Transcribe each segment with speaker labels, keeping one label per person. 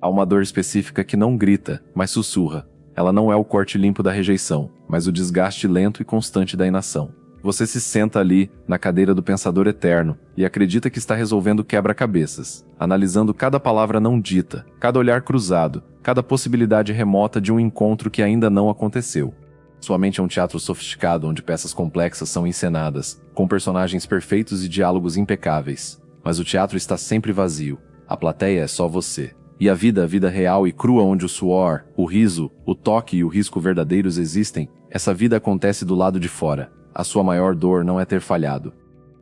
Speaker 1: Há uma dor específica que não grita, mas sussurra. Ela não é o corte limpo da rejeição, mas o desgaste lento e constante da inação. Você se senta ali, na cadeira do pensador eterno, e acredita que está resolvendo quebra-cabeças, analisando cada palavra não dita, cada olhar cruzado, cada possibilidade remota de um encontro que ainda não aconteceu. Sua mente é um teatro sofisticado onde peças complexas são encenadas, com personagens perfeitos e diálogos impecáveis. Mas o teatro está sempre vazio. A plateia é só você. E a vida real e crua onde o suor, o riso, o toque e o risco verdadeiros existem, essa vida acontece do lado de fora. A sua maior dor não é ter falhado.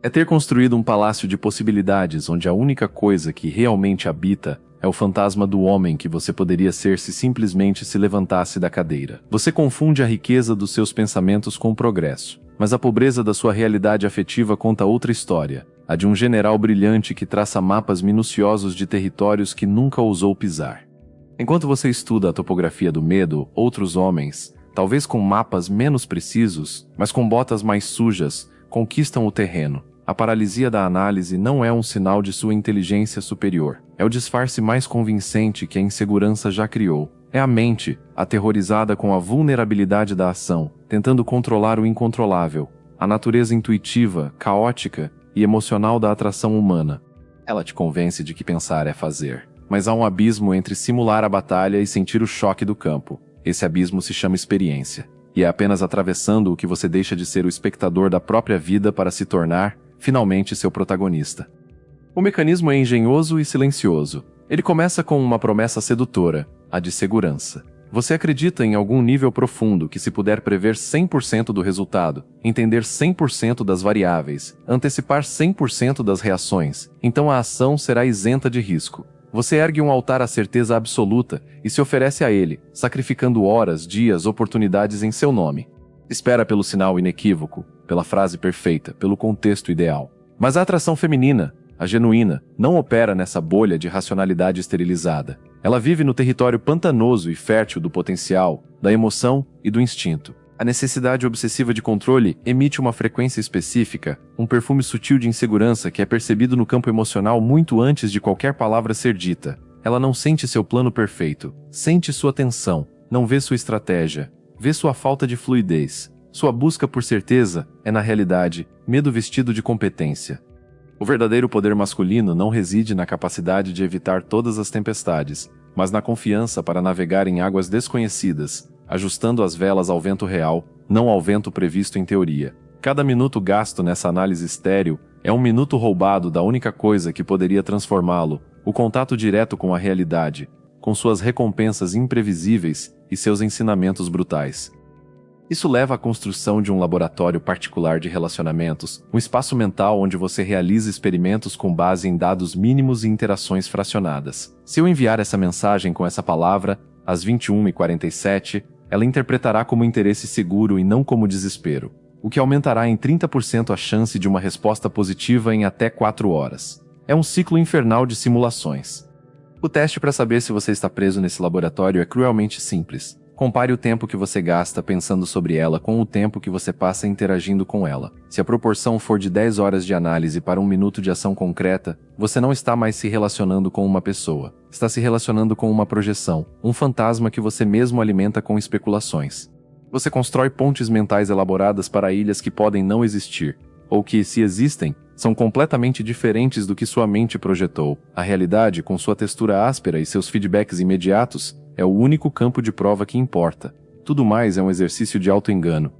Speaker 1: É ter construído um palácio de possibilidades onde a única coisa que realmente habita é o fantasma do homem que você poderia ser se simplesmente se levantasse da cadeira. Você confunde a riqueza dos seus pensamentos com o progresso, mas a pobreza da sua realidade afetiva conta outra história, a de um general brilhante que traça mapas minuciosos de territórios que nunca ousou pisar. Enquanto você estuda a topografia do medo, outros homens, talvez com mapas menos precisos, mas com botas mais sujas, conquistam o terreno. A paralisia da análise não é um sinal de sua inteligência superior. É o disfarce mais convincente que a insegurança já criou. É a mente, aterrorizada com a vulnerabilidade da ação, tentando controlar o incontrolável, a natureza intuitiva, caótica e emocional da atração humana. Ela te convence de que pensar é fazer. Mas há um abismo entre simular a batalha e sentir o choque do campo. Esse abismo se chama experiência. E é apenas atravessando o que você deixa de ser o espectador da própria vida para se tornar, finalmente, seu protagonista. O mecanismo é engenhoso e silencioso. Ele começa com uma promessa sedutora, a de segurança. Você acredita em algum nível profundo que se puder prever 100% do resultado, entender 100% das variáveis, antecipar 100% das reações, então a ação será isenta de risco. Você ergue um altar à certeza absoluta e se oferece a ele, sacrificando horas, dias, oportunidades em seu nome. Espera pelo sinal inequívoco, pela frase perfeita, pelo contexto ideal. Mas a atração feminina, a genuína, não opera nessa bolha de racionalidade esterilizada. Ela vive no território pantanoso e fértil do potencial, da emoção e do instinto. A necessidade obsessiva de controle emite uma frequência específica, um perfume sutil de insegurança que é percebido no campo emocional muito antes de qualquer palavra ser dita. Ela não sente seu plano perfeito, sente sua tensão, não vê sua estratégia, vê sua falta de fluidez. Sua busca por certeza é, na realidade, medo vestido de competência. O verdadeiro poder masculino não reside na capacidade de evitar todas as tempestades, mas na confiança para navegar em águas desconhecidas, ajustando as velas ao vento real, não ao vento previsto em teoria. Cada minuto gasto nessa análise estéril é um minuto roubado da única coisa que poderia transformá-lo, o contato direto com a realidade, com suas recompensas imprevisíveis e seus ensinamentos brutais. Isso leva à construção de um laboratório particular de relacionamentos, um espaço mental onde você realiza experimentos com base em dados mínimos e interações fracionadas. Se eu enviar essa mensagem com essa palavra, às 21h47, ela interpretará como interesse seguro e não como desespero, o que aumentará em 30% a chance de uma resposta positiva em até 4 horas. É um ciclo infernal de simulações. O teste para saber se você está preso nesse laboratório é cruelmente simples. Compare o tempo que você gasta pensando sobre ela com o tempo que você passa interagindo com ela. Se a proporção for de 10 horas de análise para 1 minuto de ação concreta, você não está mais se relacionando com uma pessoa. Está se relacionando com uma projeção, um fantasma que você mesmo alimenta com especulações. Você constrói pontes mentais elaboradas para ilhas que podem não existir, ou que, se existem, são completamente diferentes do que sua mente projetou. A realidade, com sua textura áspera e seus feedbacks imediatos, é o único campo de prova que importa. Tudo mais é um exercício de auto-engano.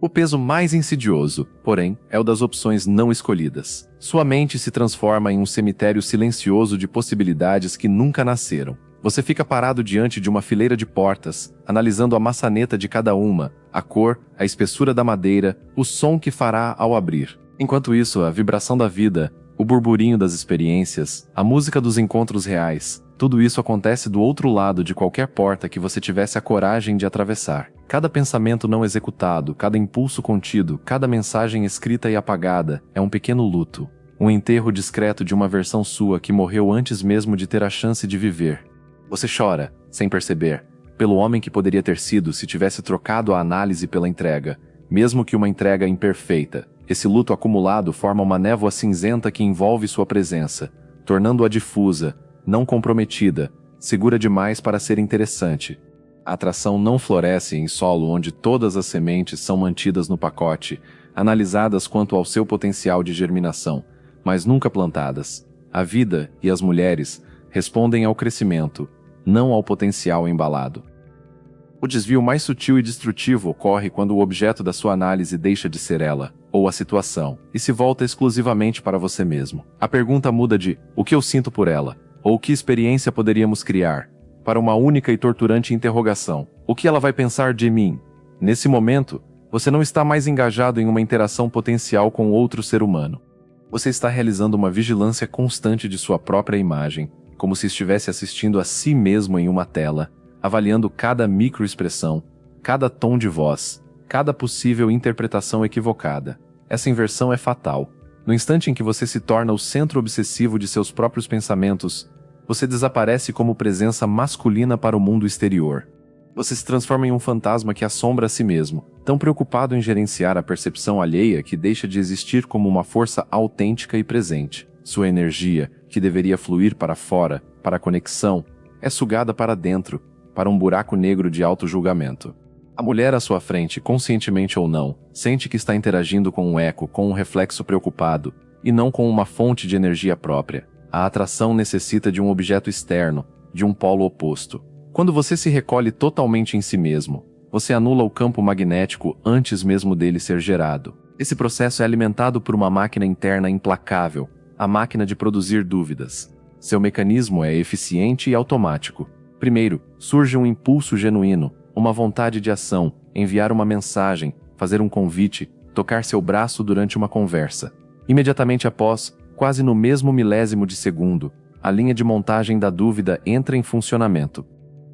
Speaker 1: O peso mais insidioso, porém, é o das opções não escolhidas. Sua mente se transforma em um cemitério silencioso de possibilidades que nunca nasceram. Você fica parado diante de uma fileira de portas, analisando a maçaneta de cada uma, a cor, a espessura da madeira, o som que fará ao abrir. Enquanto isso, a vibração da vida, o burburinho das experiências, a música dos encontros reais, tudo isso acontece do outro lado de qualquer porta que você tivesse a coragem de atravessar. Cada pensamento não executado, cada impulso contido, cada mensagem escrita e apagada é um pequeno luto. Um enterro discreto de uma versão sua que morreu antes mesmo de ter a chance de viver. Você chora, sem perceber, pelo homem que poderia ter sido se tivesse trocado a análise pela entrega, mesmo que uma entrega imperfeita. Esse luto acumulado forma uma névoa cinzenta que envolve sua presença, tornando-a difusa, não comprometida, segura demais para ser interessante. A atração não floresce em solo onde todas as sementes são mantidas no pacote, analisadas quanto ao seu potencial de germinação, mas nunca plantadas. A vida e as mulheres respondem ao crescimento, não ao potencial embalado. O desvio mais sutil e destrutivo ocorre quando o objeto da sua análise deixa de ser ela, ou a situação, e se volta exclusivamente para você mesmo. A pergunta muda de "o que eu sinto por ela?" ou "que experiência poderíamos criar?" para uma única e torturante interrogação: "O que ela vai pensar de mim?" Nesse momento, você não está mais engajado em uma interação potencial com outro ser humano. Você está realizando uma vigilância constante de sua própria imagem, como se estivesse assistindo a si mesmo em uma tela, avaliando cada microexpressão, cada tom de voz, cada possível interpretação equivocada. Essa inversão é fatal. No instante em que você se torna o centro obsessivo de seus próprios pensamentos, você desaparece como presença masculina para o mundo exterior. Você se transforma em um fantasma que assombra a si mesmo, tão preocupado em gerenciar a percepção alheia que deixa de existir como uma força autêntica e presente. Sua energia, que deveria fluir para fora, para a conexão, é sugada para dentro, para um buraco negro de auto-julgamento. A mulher à sua frente, conscientemente ou não, sente que está interagindo com um eco, com um reflexo preocupado, e não com uma fonte de energia própria. A atração necessita de um objeto externo, de um polo oposto. Quando você se recolhe totalmente em si mesmo, você anula o campo magnético antes mesmo dele ser gerado. Esse processo é alimentado por uma máquina interna implacável, a máquina de produzir dúvidas. Seu mecanismo é eficiente e automático. Primeiro, surge um impulso genuíno, uma vontade de ação, enviar uma mensagem, fazer um convite, tocar seu braço durante uma conversa. Imediatamente após, quase no mesmo milésimo de segundo, a linha de montagem da dúvida entra em funcionamento.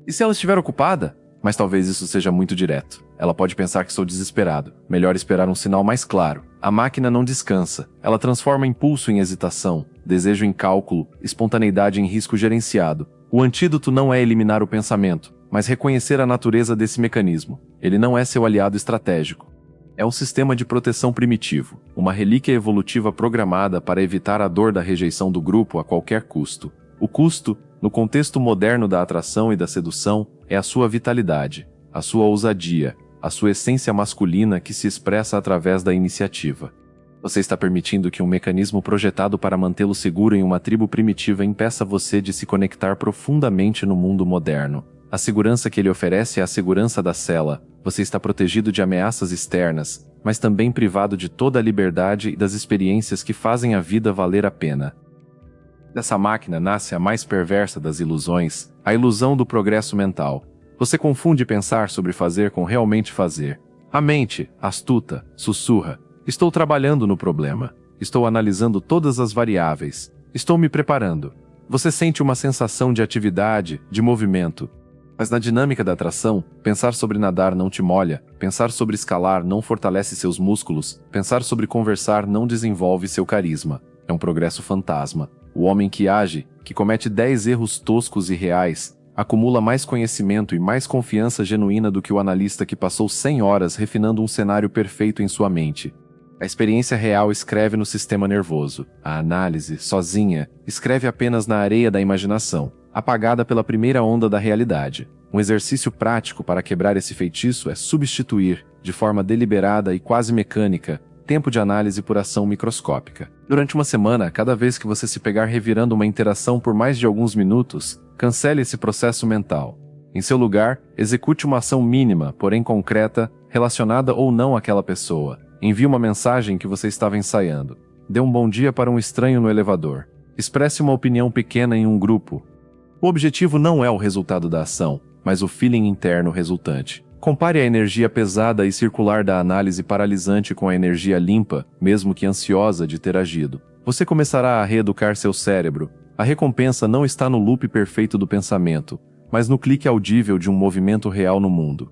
Speaker 1: E se ela estiver ocupada? Mas talvez isso seja muito direto. Ela pode pensar que sou desesperado. Melhor esperar um sinal mais claro. A máquina não descansa. Ela transforma impulso em hesitação, desejo em cálculo, espontaneidade em risco gerenciado. O antídoto não é eliminar o pensamento, mas reconhecer a natureza desse mecanismo. Ele não é seu aliado estratégico. É um sistema de proteção primitivo, uma relíquia evolutiva programada para evitar a dor da rejeição do grupo a qualquer custo. O custo, no contexto moderno da atração e da sedução, é a sua vitalidade, a sua ousadia, a sua essência masculina que se expressa através da iniciativa. Você está permitindo que um mecanismo projetado para mantê-lo seguro em uma tribo primitiva impeça você de se conectar profundamente no mundo moderno. A segurança que ele oferece é a segurança da cela. Você está protegido de ameaças externas, mas também privado de toda a liberdade e das experiências que fazem a vida valer a pena. Dessa máquina nasce a mais perversa das ilusões, a ilusão do progresso mental. Você confunde pensar sobre fazer com realmente fazer. A mente, astuta, sussurra: "Estou trabalhando no problema. Estou analisando todas as variáveis. Estou me preparando." Você sente uma sensação de atividade, de movimento. Mas na dinâmica da atração, pensar sobre nadar não te molha, pensar sobre escalar não fortalece seus músculos, pensar sobre conversar não desenvolve seu carisma. É um progresso fantasma. O homem que age, que comete 10 erros toscos e reais, acumula mais conhecimento e mais confiança genuína do que o analista que passou 100 horas refinando um cenário perfeito em sua mente. A experiência real escreve no sistema nervoso. A análise, sozinha, escreve apenas na areia da imaginação, apagada pela primeira onda da realidade. Um exercício prático para quebrar esse feitiço é substituir, de forma deliberada e quase mecânica, tempo de análise por ação microscópica. Durante uma semana, cada vez que você se pegar revirando uma interação por mais de alguns minutos, cancele esse processo mental. Em seu lugar, execute uma ação mínima, porém concreta, relacionada ou não àquela pessoa. Envie uma mensagem que você estava ensaiando. Dê um bom dia para um estranho no elevador. Expresse uma opinião pequena em um grupo. O objetivo não é o resultado da ação, mas o feeling interno resultante. Compare a energia pesada e circular da análise paralisante com a energia limpa, mesmo que ansiosa de ter agido. Você começará a reeducar seu cérebro. A recompensa não está no loop perfeito do pensamento, mas no clique audível de um movimento real no mundo.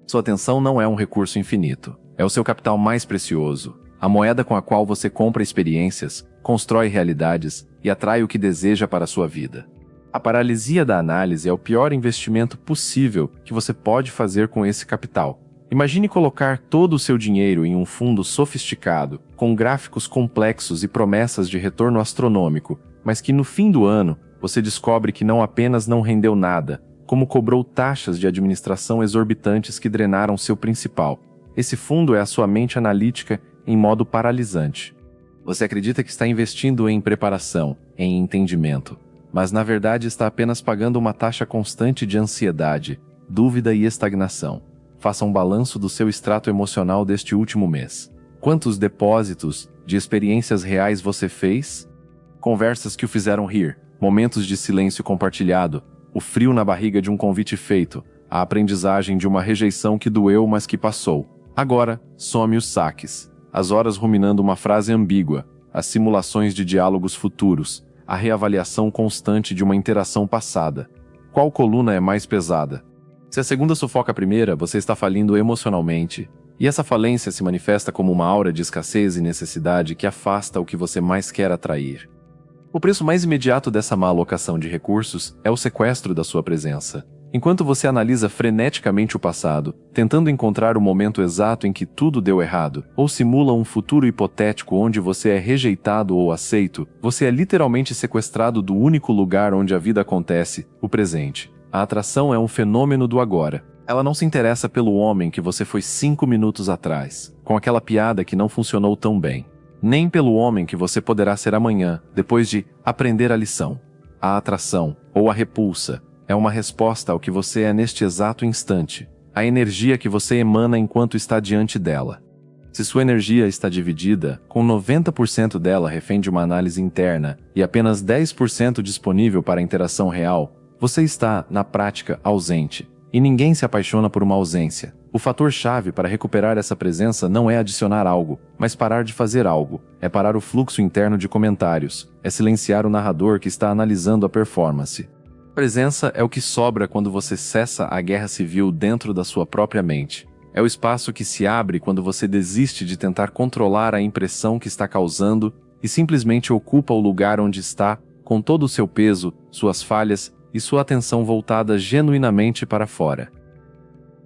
Speaker 1: Sua atenção não é um recurso infinito. É o seu capital mais precioso, a moeda com a qual você compra experiências, constrói realidades e atrai o que deseja para a sua vida. A paralisia da análise é o pior investimento possível que você pode fazer com esse capital. Imagine colocar todo o seu dinheiro em um fundo sofisticado, com gráficos complexos e promessas de retorno astronômico, mas que no fim do ano você descobre que não apenas não rendeu nada, como cobrou taxas de administração exorbitantes que drenaram seu principal. Esse fundo é a sua mente analítica em modo paralisante. Você acredita que está investindo em preparação, em entendimento, mas na verdade está apenas pagando uma taxa constante de ansiedade, dúvida e estagnação. Faça um balanço do seu extrato emocional deste último mês. Quantos depósitos de experiências reais você fez? Conversas que o fizeram rir, momentos de silêncio compartilhado, o frio na barriga de um convite feito, a aprendizagem de uma rejeição que doeu mas que passou. Agora, some os saques, as horas ruminando uma frase ambígua, as simulações de diálogos futuros, a reavaliação constante de uma interação passada. Qual coluna é mais pesada? Se a segunda sufoca a primeira, você está falindo emocionalmente. E essa falência se manifesta como uma aura de escassez e necessidade que afasta o que você mais quer atrair. O preço mais imediato dessa má alocação de recursos é o sequestro da sua presença. Enquanto você analisa freneticamente o passado, tentando encontrar o momento exato em que tudo deu errado, ou simula um futuro hipotético onde você é rejeitado ou aceito, você é literalmente sequestrado do único lugar onde a vida acontece, o presente. A atração é um fenômeno do agora. Ela não se interessa pelo homem que você foi 5 minutos atrás, com aquela piada que não funcionou tão bem. Nem pelo homem que você poderá ser amanhã, depois de aprender a lição. A atração, ou a repulsa, é uma resposta ao que você é neste exato instante, a energia que você emana enquanto está diante dela. Se sua energia está dividida, com 90% dela refém de uma análise interna e apenas 10% disponível para a interação real, você está, na prática, ausente. E ninguém se apaixona por uma ausência. O fator-chave para recuperar essa presença não é adicionar algo, mas parar de fazer algo. É parar o fluxo interno de comentários. É silenciar o narrador que está analisando a performance. Presença é o que sobra quando você cessa a guerra civil dentro da sua própria mente. É o espaço que se abre quando você desiste de tentar controlar a impressão que está causando e simplesmente ocupa o lugar onde está, com todo o seu peso, suas falhas e sua atenção voltada genuinamente para fora.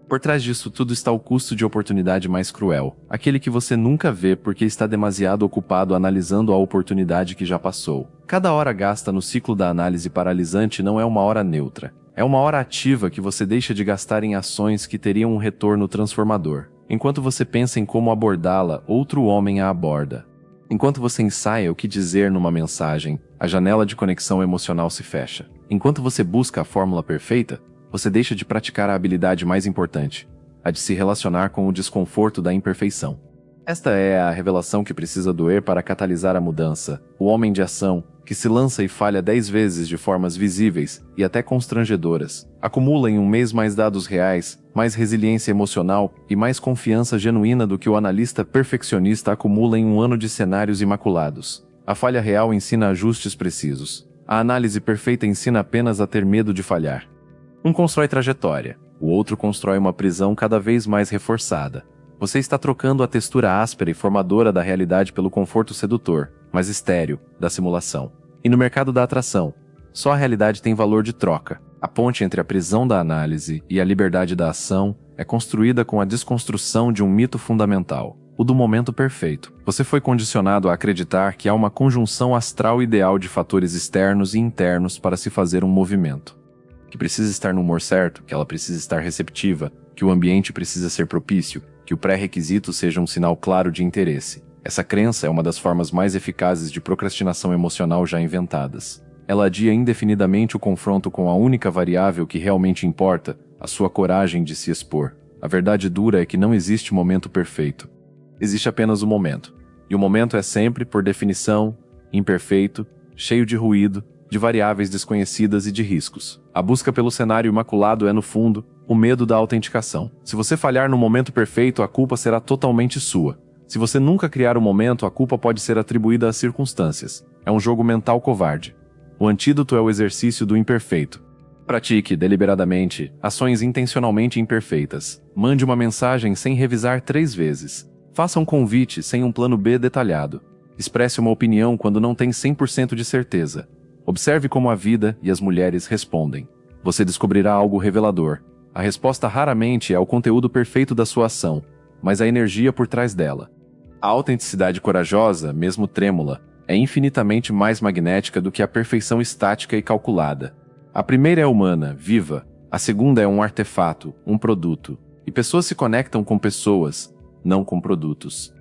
Speaker 1: Por trás disso tudo está o custo de oportunidade mais cruel, aquele que você nunca vê porque está demasiado ocupado analisando a oportunidade que já passou. Cada hora gasta no ciclo da análise paralisante não é uma hora neutra. É uma hora ativa que você deixa de gastar em ações que teriam um retorno transformador. Enquanto você pensa em como abordá-la, outro homem a aborda. Enquanto você ensaia o que dizer numa mensagem, a janela de conexão emocional se fecha. Enquanto você busca a fórmula perfeita, você deixa de praticar a habilidade mais importante, a de se relacionar com o desconforto da imperfeição. Esta é a revelação que precisa doer para catalisar a mudança, o homem de ação, que se lança e falha 10 vezes de formas visíveis e até constrangedoras, acumula em um mês mais dados reais, mais resiliência emocional e mais confiança genuína do que o analista perfeccionista acumula em um ano de cenários imaculados. A falha real ensina ajustes precisos. A análise perfeita ensina apenas a ter medo de falhar. Um constrói trajetória, o outro constrói uma prisão cada vez mais reforçada. Você está trocando a textura áspera e formadora da realidade pelo conforto sedutor, mas estéril, da simulação. E no mercado da atração, só a realidade tem valor de troca. A ponte entre a prisão da análise e a liberdade da ação é construída com a desconstrução de um mito fundamental, o do momento perfeito. Você foi condicionado a acreditar que há uma conjunção astral ideal de fatores externos e internos para se fazer um movimento. Que precisa estar no humor certo, que ela precisa estar receptiva, que o ambiente precisa ser propício, que o pré-requisito seja um sinal claro de interesse. Essa crença é uma das formas mais eficazes de procrastinação emocional já inventadas. Ela adia indefinidamente o confronto com a única variável que realmente importa, a sua coragem de se expor. A verdade dura é que não existe momento perfeito. Existe apenas o momento. E o momento é sempre, por definição, imperfeito, cheio de ruído, de variáveis desconhecidas e de riscos. A busca pelo cenário imaculado é, no fundo, o medo da autenticação. Se você falhar no momento perfeito, a culpa será totalmente sua. Se você nunca criar o momento, a culpa pode ser atribuída às circunstâncias. É um jogo mental covarde. O antídoto é o exercício do imperfeito. Pratique, deliberadamente, ações intencionalmente imperfeitas. Mande uma mensagem sem revisar 3 vezes. Faça um convite sem um plano B detalhado. Expresse uma opinião quando não tem 100% de certeza. Observe como a vida e as mulheres respondem. Você descobrirá algo revelador. A resposta raramente é o conteúdo perfeito da sua ação, mas a energia por trás dela. A autenticidade corajosa, mesmo trêmula, é infinitamente mais magnética do que a perfeição estática e calculada. A primeira é humana, viva. A segunda é um artefato, um produto. E pessoas se conectam com pessoas, não com produtos.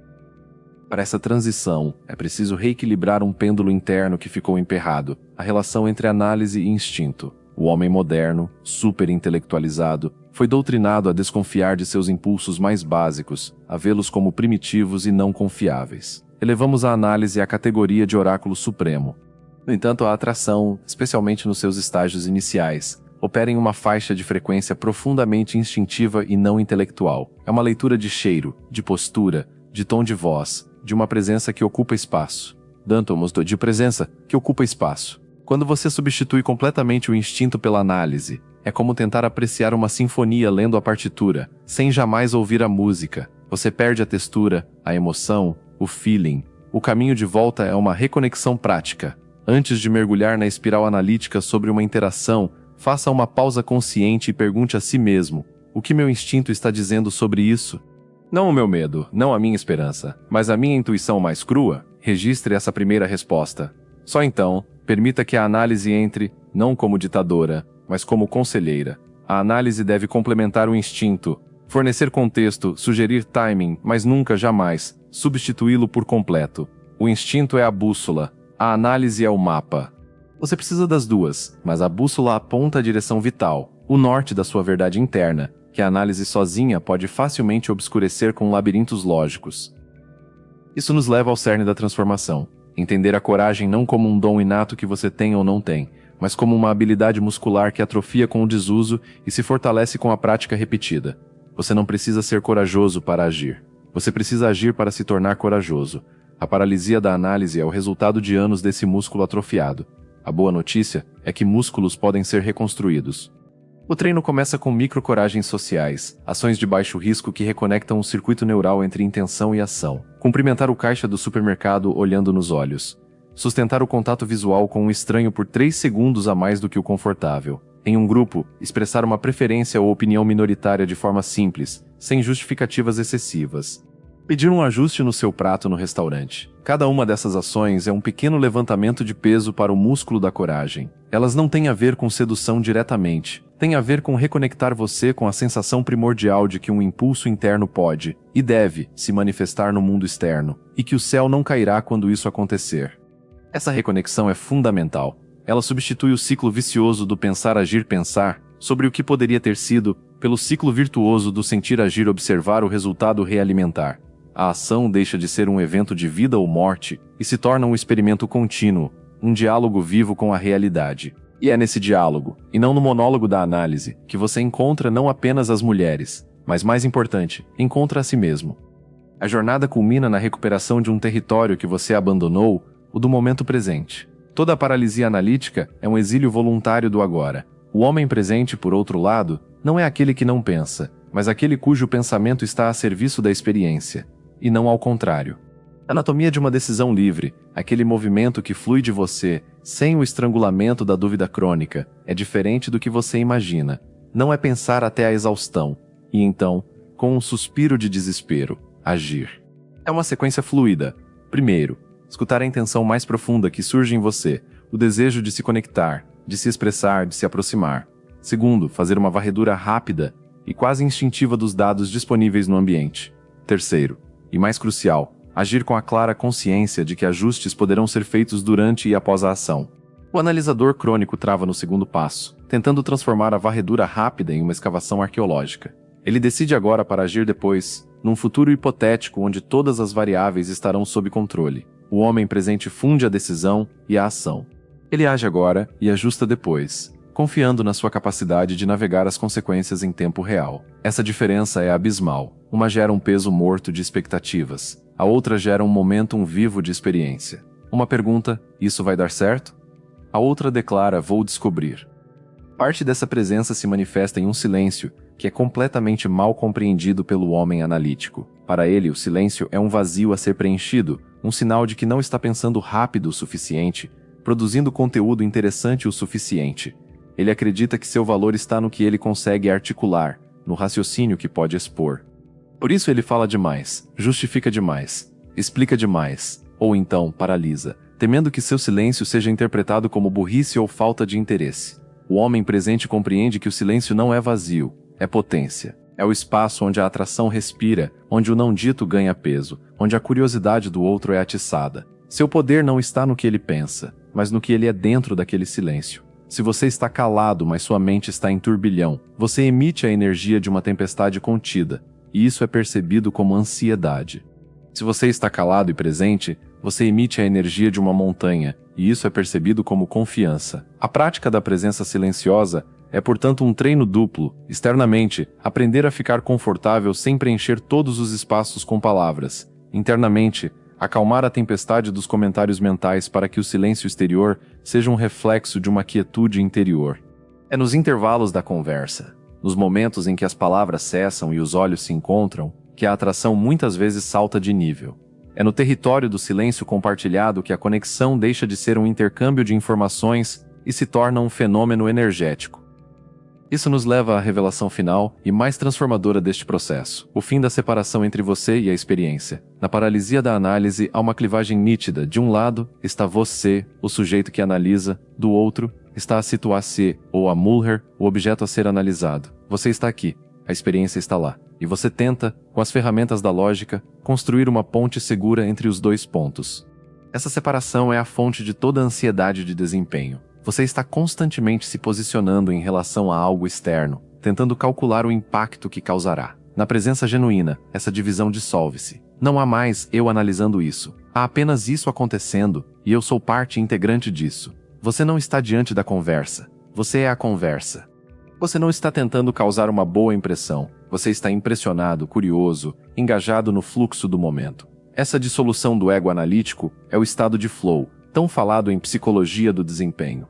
Speaker 1: Para essa transição, é preciso reequilibrar um pêndulo interno que ficou emperrado, a relação entre análise e instinto. O homem moderno, super-intelectualizado, foi doutrinado a desconfiar de seus impulsos mais básicos, a vê-los como primitivos e não confiáveis. Elevamos a análise à categoria de oráculo supremo. No entanto, a atração, especialmente nos seus estágios iniciais, opera em uma faixa de frequência profundamente instintiva e não intelectual. É uma leitura de cheiro, de postura, de tom de voz, de uma presença que ocupa espaço. Danton de presença que ocupa espaço. Quando você substitui completamente o instinto pela análise, é como tentar apreciar uma sinfonia lendo a partitura, sem jamais ouvir a música. Você perde a textura, a emoção, o feeling. O caminho de volta é uma reconexão prática. Antes de mergulhar na espiral analítica sobre uma interação, faça uma pausa consciente e pergunte a si mesmo: o que meu instinto está dizendo sobre isso? Não o meu medo, não a minha esperança, mas a minha intuição mais crua? Registre essa primeira resposta. Só então, permita que a análise entre, não como ditadora, mas como conselheira. A análise deve complementar o instinto, fornecer contexto, sugerir timing, mas nunca, jamais, substituí-lo por completo. O instinto é a bússola, a análise é o mapa. Você precisa das duas, mas a bússola aponta a direção vital, o norte da sua verdade interna, que a análise sozinha pode facilmente obscurecer com labirintos lógicos. Isso nos leva ao cerne da transformação. Entender a coragem não como um dom inato que você tem ou não tem, mas como uma habilidade muscular que atrofia com o desuso e se fortalece com a prática repetida. Você não precisa ser corajoso para agir. Você precisa agir para se tornar corajoso. A paralisia da análise é o resultado de anos desse músculo atrofiado. A boa notícia é que músculos podem ser reconstruídos. O treino começa com microcoragens sociais, ações de baixo risco que reconectam o circuito neural entre intenção e ação. Cumprimentar o caixa do supermercado olhando nos olhos. Sustentar o contato visual com um estranho por 3 segundos a mais do que o confortável. Em um grupo, expressar uma preferência ou opinião minoritária de forma simples, sem justificativas excessivas. Pedir um ajuste no seu prato no restaurante. Cada uma dessas ações é um pequeno levantamento de peso para o músculo da coragem. Elas não têm a ver com sedução diretamente. Têm a ver com reconectar você com a sensação primordial de que um impulso interno pode, e deve, se manifestar no mundo externo, e que o céu não cairá quando isso acontecer. Essa reconexão é fundamental. Ela substitui o ciclo vicioso do pensar, agir, pensar, sobre o que poderia ter sido, pelo ciclo virtuoso do sentir, agir, observar o resultado realimentar. A ação deixa de ser um evento de vida ou morte e se torna um experimento contínuo, um diálogo vivo com a realidade. E é nesse diálogo, e não no monólogo da análise, que você encontra não apenas as mulheres, mas mais importante, encontra a si mesmo. A jornada culmina na recuperação de um território que você abandonou, o do momento presente. Toda a paralisia analítica é um exílio voluntário do agora. O homem presente, por outro lado, não é aquele que não pensa, mas aquele cujo pensamento está a serviço da experiência, e não ao contrário. Anatomia de uma decisão livre, aquele movimento que flui de você, sem o estrangulamento da dúvida crônica, é diferente do que você imagina. Não é pensar até a exaustão, e então, com um suspiro de desespero, agir. É uma sequência fluida. Primeiro, escutar a intenção mais profunda que surge em você, o desejo de se conectar, de se expressar, de se aproximar. Segundo, fazer uma varredura rápida e quase instintiva dos dados disponíveis no ambiente. Terceiro, e mais crucial, agir com a clara consciência de que ajustes poderão ser feitos durante e após a ação. O analisador crônico trava no segundo passo, tentando transformar a varredura rápida em uma escavação arqueológica. Ele decide agora para agir depois, num futuro hipotético onde todas as variáveis estarão sob controle. O homem presente funde a decisão e a ação. Ele age agora e ajusta depois, confiando na sua capacidade de navegar as consequências em tempo real. Essa diferença é abismal. Uma gera um peso morto de expectativas. A outra gera um momentum vivo de experiência. Uma pergunta: isso vai dar certo? A outra declara: vou descobrir. Parte dessa presença se manifesta em um silêncio, que é completamente mal compreendido pelo homem analítico. Para ele, o silêncio é um vazio a ser preenchido, um sinal de que não está pensando rápido o suficiente, produzindo conteúdo interessante o suficiente. Ele acredita que seu valor está no que ele consegue articular, no raciocínio que pode expor. Por isso ele fala demais, justifica demais, explica demais, ou então paralisa, temendo que seu silêncio seja interpretado como burrice ou falta de interesse. O homem presente compreende que o silêncio não é vazio, é potência. É o espaço onde a atração respira, onde o não dito ganha peso, onde a curiosidade do outro é atiçada. Seu poder não está no que ele pensa, mas no que ele é dentro daquele silêncio. Se você está calado, mas sua mente está em turbilhão, você emite a energia de uma tempestade contida, e isso é percebido como ansiedade. Se você está calado e presente, você emite a energia de uma montanha, e isso é percebido como confiança. A prática da presença silenciosa é, portanto, um treino duplo. Externamente, aprender a ficar confortável sem preencher todos os espaços com palavras. Internamente, acalmar a tempestade dos comentários mentais para que o silêncio exterior seja um reflexo de uma quietude interior. É nos intervalos da conversa, nos momentos em que as palavras cessam e os olhos se encontram, que a atração muitas vezes salta de nível. É no território do silêncio compartilhado que a conexão deixa de ser um intercâmbio de informações e se torna um fenômeno energético. Isso nos leva à revelação final e mais transformadora deste processo, o fim da separação entre você e a experiência. Na paralisia da análise, há uma clivagem nítida. De um lado está você, o sujeito que analisa, do outro está a situação, ou a Mulher, o objeto a ser analisado. Você está aqui, a experiência está lá, e você tenta, com as ferramentas da lógica, construir uma ponte segura entre os dois pontos. Essa separação é a fonte de toda a ansiedade de desempenho. Você está constantemente se posicionando em relação a algo externo, tentando calcular o impacto que causará. Na presença genuína, essa divisão dissolve-se. Não há mais eu analisando isso. Há apenas isso acontecendo, e eu sou parte integrante disso. Você não está diante da conversa. Você é a conversa. Você não está tentando causar uma boa impressão. Você está impressionado, curioso, engajado no fluxo do momento. Essa dissolução do ego analítico é o estado de flow, tão falado em psicologia do desempenho.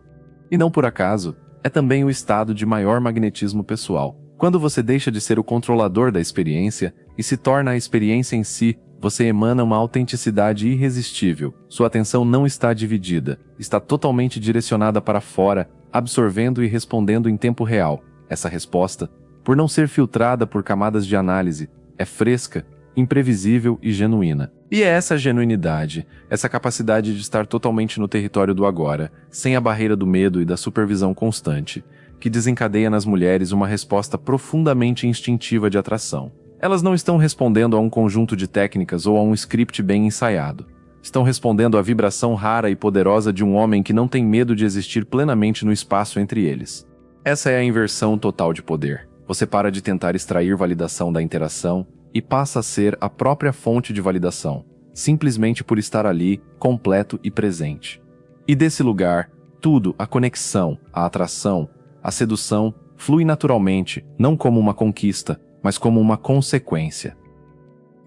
Speaker 1: E não por acaso, é também o estado de maior magnetismo pessoal. Quando você deixa de ser o controlador da experiência e se torna a experiência em si, você emana uma autenticidade irresistível. Sua atenção não está dividida, está totalmente direcionada para fora, absorvendo e respondendo em tempo real. Essa resposta, por não ser filtrada por camadas de análise, é fresca, imprevisível e genuína. E é essa genuinidade, essa capacidade de estar totalmente no território do agora, sem a barreira do medo e da supervisão constante, que desencadeia nas mulheres uma resposta profundamente instintiva de atração. Elas não estão respondendo a um conjunto de técnicas ou a um script bem ensaiado. Estão respondendo à vibração rara e poderosa de um homem que não tem medo de existir plenamente no espaço entre eles. Essa é a inversão total de poder. Você para de tentar extrair validação da interação e passa a ser a própria fonte de validação, simplesmente por estar ali, completo e presente. E desse lugar, tudo, a conexão, a atração, a sedução, flui naturalmente, não como uma conquista, mas como uma consequência.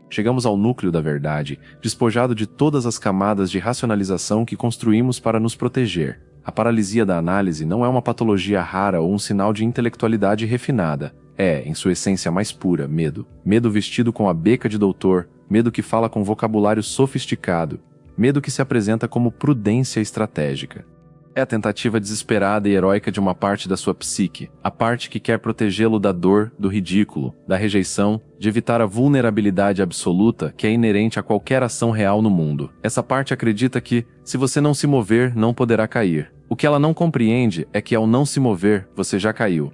Speaker 1: Chegamos ao núcleo da verdade, despojado de todas as camadas de racionalização que construímos para nos proteger. A paralisia da análise não é uma patologia rara ou um sinal de intelectualidade refinada. É, em sua essência mais pura, medo. Medo vestido com a beca de doutor, medo que fala com vocabulário sofisticado, medo que se apresenta como prudência estratégica. É a tentativa desesperada e heróica de uma parte da sua psique, a parte que quer protegê-lo da dor, do ridículo, da rejeição, de evitar a vulnerabilidade absoluta que é inerente a qualquer ação real no mundo. Essa parte acredita que, se você não se mover, não poderá cair. O que ela não compreende é que ao não se mover, você já caiu.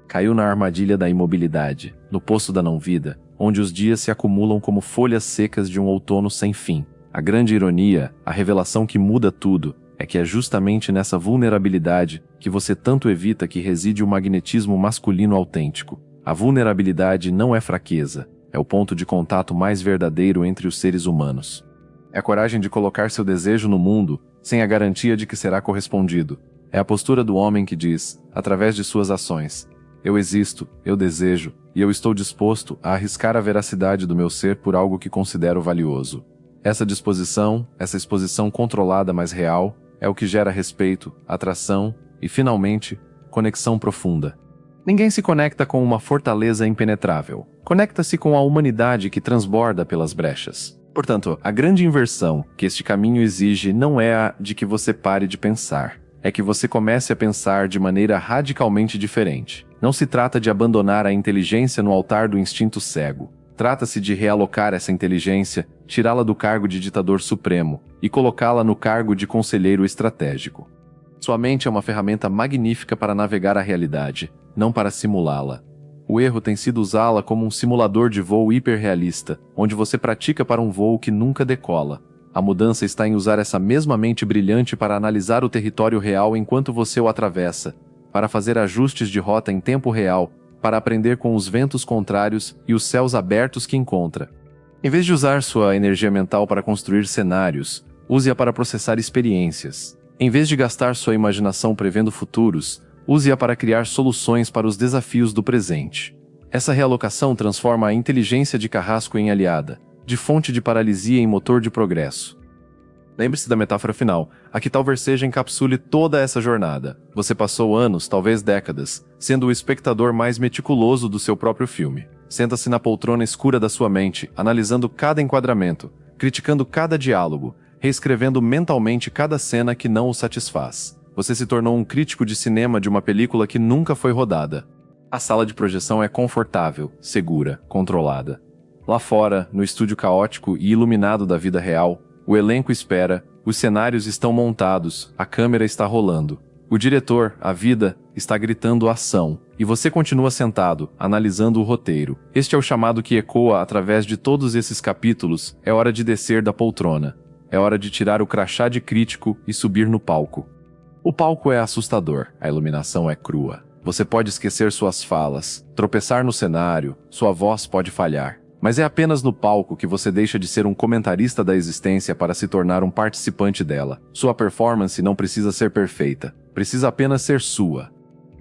Speaker 1: Caiu na armadilha da imobilidade, no poço da não-vida, onde os dias se acumulam como folhas secas de um outono sem fim. A grande ironia, a revelação que muda tudo, é que é justamente nessa vulnerabilidade que você tanto evita que reside o magnetismo masculino autêntico. A vulnerabilidade não é fraqueza, é o ponto de contato mais verdadeiro entre os seres humanos. É a coragem de colocar seu desejo no mundo, sem a garantia de que será correspondido. É a postura do homem que diz, através de suas ações: eu existo, eu desejo, e eu estou disposto a arriscar a veracidade do meu ser por algo que considero valioso. Essa disposição, essa exposição controlada mas real, é o que gera respeito, atração e, finalmente, conexão profunda. Ninguém se conecta com uma fortaleza impenetrável. Conecta-se com a humanidade que transborda pelas brechas. Portanto, a grande inversão que este caminho exige não é a de que você pare de pensar. É que você comece a pensar de maneira radicalmente diferente. Não se trata de abandonar a inteligência no altar do instinto cego. Trata-se de realocar essa inteligência, tirá-la do cargo de ditador supremo e colocá-la no cargo de conselheiro estratégico. Sua mente é uma ferramenta magnífica para navegar a realidade, não para simulá-la. O erro tem sido usá-la como um simulador de voo hiperrealista, onde você pratica para um voo que nunca decola. A mudança está em usar essa mesma mente brilhante para analisar o território real enquanto você o atravessa, para fazer ajustes de rota em tempo real, para aprender com os ventos contrários e os céus abertos que encontra. Em vez de usar sua energia mental para construir cenários, use-a para processar experiências. Em vez de gastar sua imaginação prevendo futuros, use-a para criar soluções para os desafios do presente. Essa realocação transforma a inteligência de carrasco em aliada, de fonte de paralisia em motor de progresso. Lembre-se da metáfora final, a que talvez seja encapsule toda essa jornada. Você passou anos, talvez décadas, sendo o espectador mais meticuloso do seu próprio filme. Senta-se na poltrona escura da sua mente, analisando cada enquadramento, criticando cada diálogo, reescrevendo mentalmente cada cena que não o satisfaz. Você se tornou um crítico de cinema de uma película que nunca foi rodada. A sala de projeção é confortável, segura, controlada. Lá fora, no estúdio caótico e iluminado da vida real, o elenco espera, os cenários estão montados, a câmera está rolando. O diretor, a vida, está gritando ação, e você continua sentado, analisando o roteiro. Este é o chamado que ecoa através de todos esses capítulos. É hora de descer da poltrona. É hora de tirar o crachá de crítico e subir no palco. O palco é assustador, a iluminação é crua. Você pode esquecer suas falas, tropeçar no cenário, sua voz pode falhar. Mas é apenas no palco que você deixa de ser um comentarista da existência para se tornar um participante dela. Sua performance não precisa ser perfeita, precisa apenas ser sua.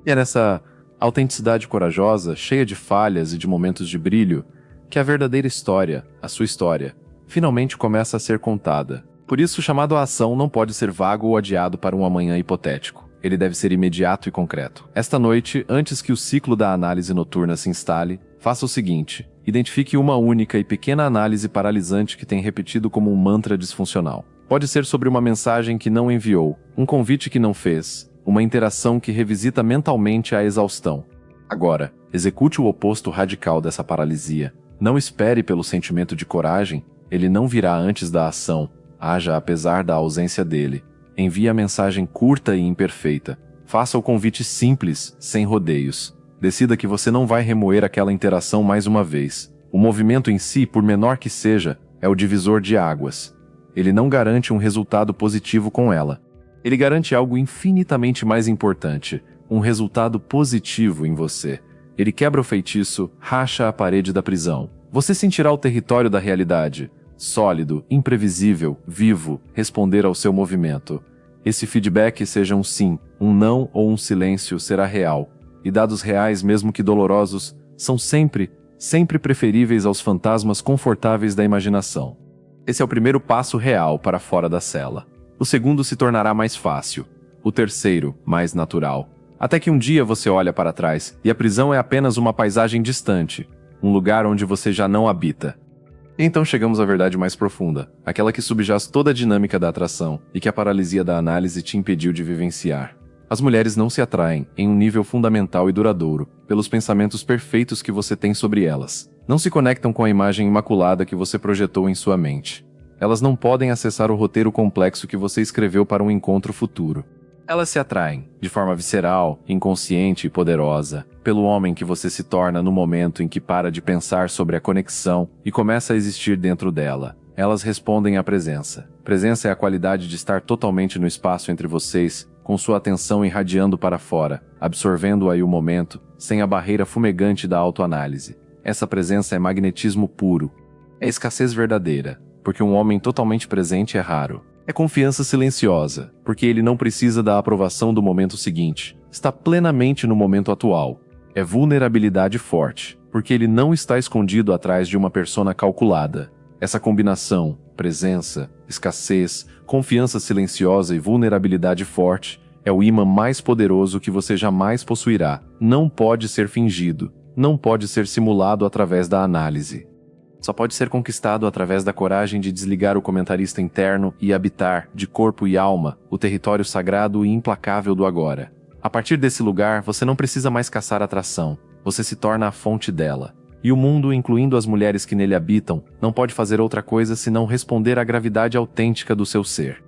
Speaker 1: E é nessa autenticidade corajosa, cheia de falhas e de momentos de brilho, que a verdadeira história, a sua história, finalmente começa a ser contada. Por isso, o chamado à ação não pode ser vago ou adiado para um amanhã hipotético. Ele deve ser imediato e concreto. Esta noite, antes que o ciclo da análise noturna se instale, faça o seguinte: identifique uma única e pequena análise paralisante que tem repetido como um mantra disfuncional. Pode ser sobre uma mensagem que não enviou, um convite que não fez, uma interação que revisita mentalmente a exaustão. Agora, execute o oposto radical dessa paralisia. Não espere pelo sentimento de coragem, ele não virá antes da ação, haja apesar da ausência dele. Envie a mensagem curta e imperfeita. Faça o convite simples, sem rodeios. Decida que você não vai remoer aquela interação mais uma vez. O movimento em si, por menor que seja, é o divisor de águas. Ele não garante um resultado positivo com ela. Ele garante algo infinitamente mais importante, um resultado positivo em você. Ele quebra o feitiço, racha a parede da prisão. Você sentirá o território da realidade, sólido, imprevisível, vivo, responder ao seu movimento. Esse feedback, seja um sim, um não ou um silêncio, será real. E dados reais, mesmo que dolorosos, são sempre preferíveis aos fantasmas confortáveis da imaginação. Esse é o primeiro passo real para fora da cela. O segundo se tornará mais fácil. O terceiro, mais natural. Até que um dia você olha para trás e a prisão é apenas uma paisagem distante, um lugar onde você já não habita. E então chegamos à verdade mais profunda, aquela que subjaz toda a dinâmica da atração e que a paralisia da análise te impediu de vivenciar. As mulheres não se atraem, em um nível fundamental e duradouro, pelos pensamentos perfeitos que você tem sobre elas. Não se conectam com a imagem imaculada que você projetou em sua mente. Elas não podem acessar o roteiro complexo que você escreveu para um encontro futuro. Elas se atraem, de forma visceral, inconsciente e poderosa, pelo homem que você se torna no momento em que para de pensar sobre a conexão e começa a existir dentro dela. Elas respondem à presença. Presença é a qualidade de estar totalmente no espaço entre vocês, com sua atenção irradiando para fora, absorvendo aí o momento, sem a barreira fumegante da autoanálise. Essa presença é magnetismo puro. É escassez verdadeira, porque um homem totalmente presente é raro. É confiança silenciosa, porque ele não precisa da aprovação do momento seguinte. Está plenamente no momento atual. É vulnerabilidade forte, porque ele não está escondido atrás de uma persona calculada. Essa combinação, presença, escassez, confiança silenciosa e vulnerabilidade forte, é o imã mais poderoso que você jamais possuirá. Não pode ser fingido, não pode ser simulado através da análise. Só pode ser conquistado através da coragem de desligar o comentarista interno e habitar, de corpo e alma, o território sagrado e implacável do agora. A partir desse lugar, você não precisa mais caçar atração, você se torna a fonte dela. E o mundo, incluindo as mulheres que nele habitam, não pode fazer outra coisa senão responder à gravidade autêntica do seu ser.